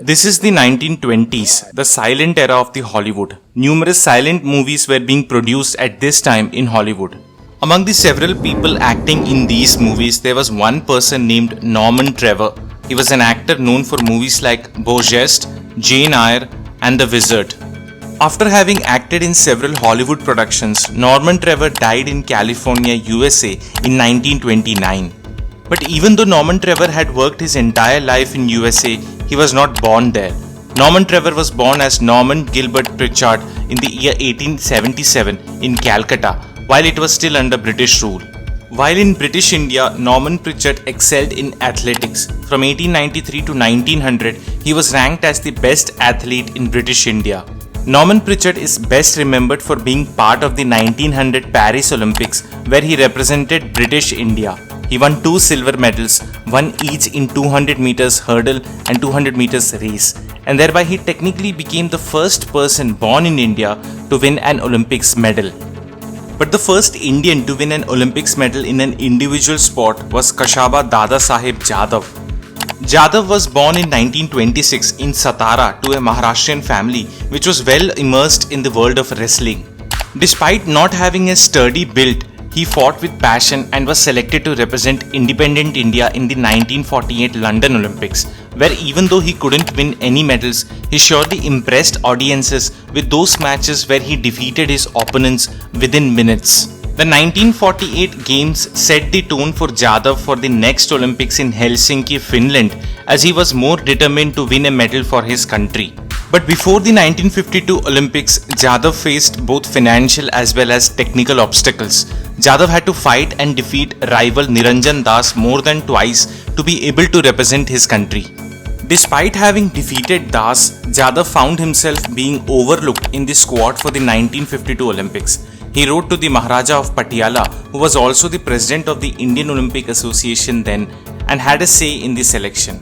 This is the 1920s, the silent era of the Hollywood. Numerous silent movies were being produced at this time in Hollywood. Among the several people acting in these movies, there was one person named Norman Trevor. He was an actor known for movies like Beau Geste, Jane Eyre, and The Wizard. After having acted in several Hollywood productions, Norman Trevor died in California, USA in 1929. But even though Norman Trevor had worked his entire life in USA, he was not born there. Norman Trevor was born as Norman Gilbert Pritchard in the year 1877 in Calcutta, while it was still under British rule. While in British India, Norman Pritchard excelled in athletics. From 1893 to 1900, he was ranked as the best athlete in British India. Norman Pritchard is best remembered for being part of the 1900 Paris Olympics, where he represented British India. He won 2 silver medals, one each in 200 meters hurdle and 200 meters race, and thereby he technically became the first person born in India to win an Olympics medal. But the first Indian to win an Olympics medal in an individual sport was Kashaba Dada Saheb Jadhav. Jadhav was born in 1926 in Satara to a Maharashtrian family which was well immersed in the world of wrestling. Despite not having a sturdy build, he fought with passion and was selected to represent independent India in the 1948 London Olympics, where even though he couldn't win any medals, he surely impressed audiences with those matches where he defeated his opponents within minutes. The 1948 Games set the tone for Jadhav for the next Olympics in Helsinki, Finland, as he was more determined to win a medal for his country. But before the 1952 Olympics, Jadhav faced both financial as well as technical obstacles. Jadhav had to fight and defeat rival Niranjan Das more than twice to be able to represent his country. Despite having defeated Das, Jadhav found himself being overlooked in the squad for the 1952 Olympics. He wrote to the Maharaja of Patiala, who was also the president of the Indian Olympic Association then, and had a say in the selection.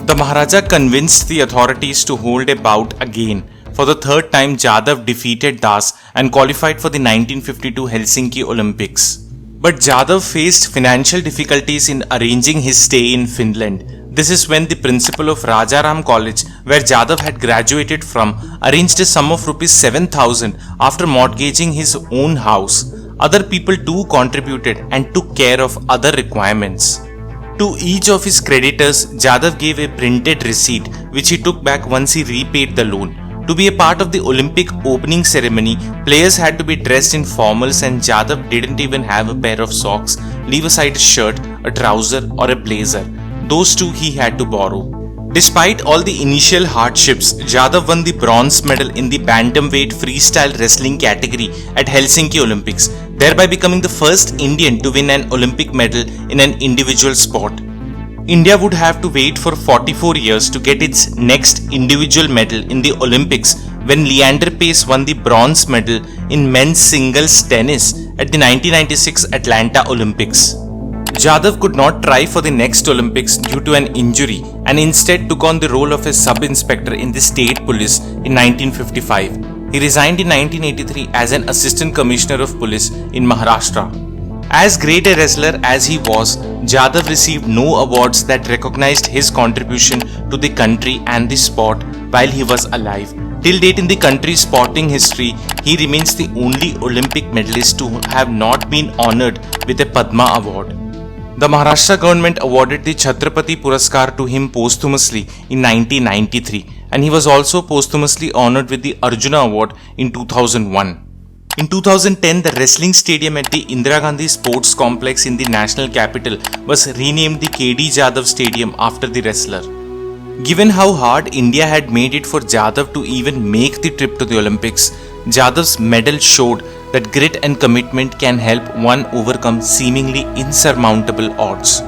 The Maharaja convinced the authorities to hold a bout again. For the third time, Jadhav defeated Das and qualified for the 1952 Helsinki Olympics. But Jadhav faced financial difficulties in arranging his stay in Finland. This is when the principal of Rajaram College, where Jadhav had graduated from, arranged a sum of Rs 7,000 after mortgaging his own house. Other people too contributed and took care of other requirements. To each of his creditors, Jadhav gave a printed receipt which he took back once he repaid the loan. To be a part of the Olympic opening ceremony, players had to be dressed in formals and Jadhav didn't even have a pair of socks, leave aside a shirt, a trouser or a blazer. Those two he had to borrow. Despite all the initial hardships, Jadhav won the bronze medal in the bantamweight freestyle wrestling category at Helsinki Olympics, thereby becoming the first Indian to win an Olympic medal in an individual sport. India would have to wait for 44 years to get its next individual medal in the Olympics when Leander Paes won the bronze medal in men's singles tennis at the 1996 Atlanta Olympics. Jadhav could not try for the next Olympics due to an injury and instead took on the role of a sub-inspector in the state police in 1955. He resigned in 1983 as an assistant commissioner of police in Maharashtra. As great a wrestler as he was, Jadhav received no awards that recognized his contribution to the country and the sport while he was alive. Till date in the country's sporting history, he remains the only Olympic medalist to have not been honored with a Padma award. The Maharashtra government awarded the Chhatrapati Puraskar to him posthumously in 1993, and he was also posthumously honored with the Arjuna Award in 2001. In 2010, the wrestling stadium at the Indira Gandhi Sports Complex in the national capital was renamed the KD Jadhav Stadium after the wrestler. Given how hard India had made it for Jadhav to even make the trip to the Olympics, Jadhav's medal showed that grit and commitment can help one overcome seemingly insurmountable odds.